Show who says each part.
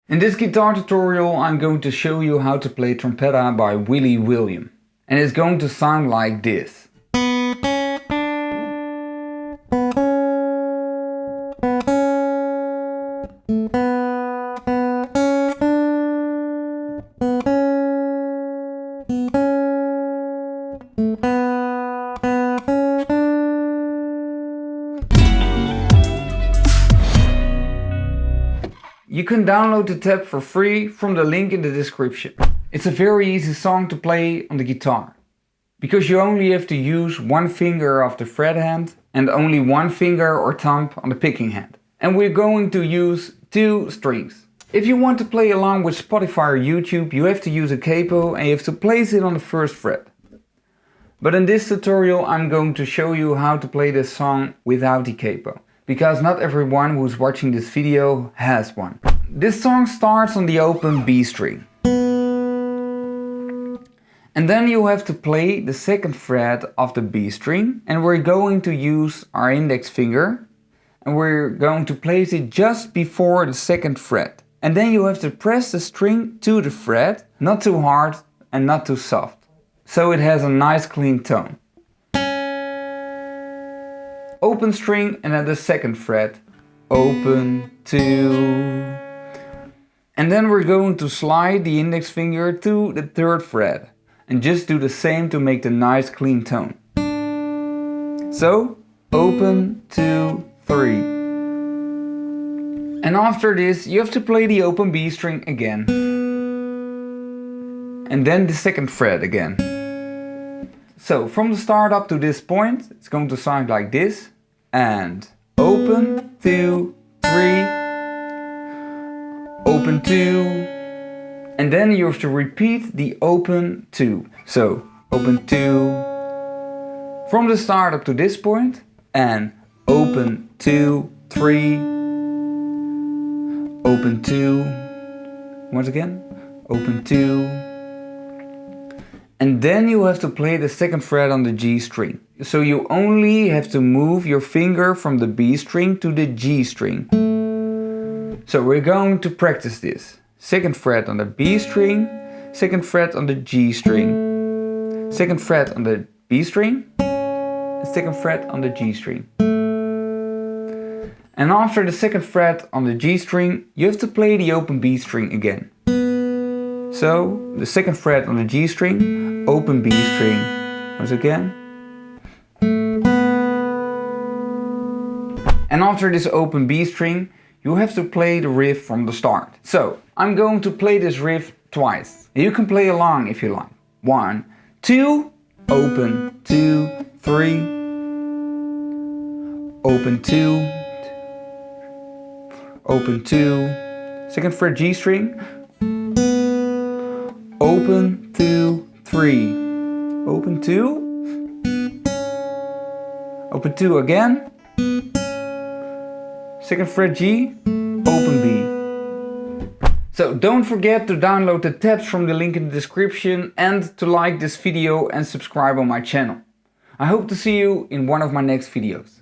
Speaker 1: In this guitar tutorial I'm going to show you how to play Trompeta by Willy William. And it's going to sound like this. You can download the tab for free from the link in the description. It's a very easy song to play on the guitar, because you only have to use one finger of the fret hand and only one finger or thumb on the picking hand. And we're going to use 2 strings. If you want to play along with Spotify or YouTube, you have to use a capo and you have to place it on the 1st fret. But in this tutorial I'm going to show you how to play this song without the capo, because not everyone who's watching this video has one. This song starts on the open B string. And then you have to play the 2nd fret of the B string, and we're going to use our index finger and we're going to place it just before the 2nd fret. And then you have to press the string to the fret, not too hard and not too soft, so it has a nice clean tone. Open string and at the 2nd fret, open 2. And then we're going to slide the index finger to the 3rd fret and just do the same to make the nice clean tone. So, open 2, 3. And after this you have to play the open B string again. And then the 2nd fret again. So from the start up to this point, it's going to sound like this. And open 2, 3, open 2, and then you have to repeat the open 2. So open 2 from the start up to this point, and open 2, 3, open 2, once again, open 2. And then you have to play the 2nd fret on the G string. So you only have to move your finger from the B string to the G string. So we're going to practice this. 2nd fret on the B string, 2nd fret on the G string, 2nd fret on the B string, and 2nd fret on the G string. And after the 2nd fret on the G string, you have to play the open B string again. So the 2nd fret on the G string, open B string, once again. And after this open B string, you have to play the riff from the start. So I'm going to play this riff twice. You can play along if you like. 1, 2, open 2, 3, open 2, open 2, 2nd fret G string, open 2, 3, open 2, open 2 again, 2nd fret G, open B. So don't forget to download the tabs from the link in the description and to like this video and subscribe on my channel. I hope to see you in one of my next videos.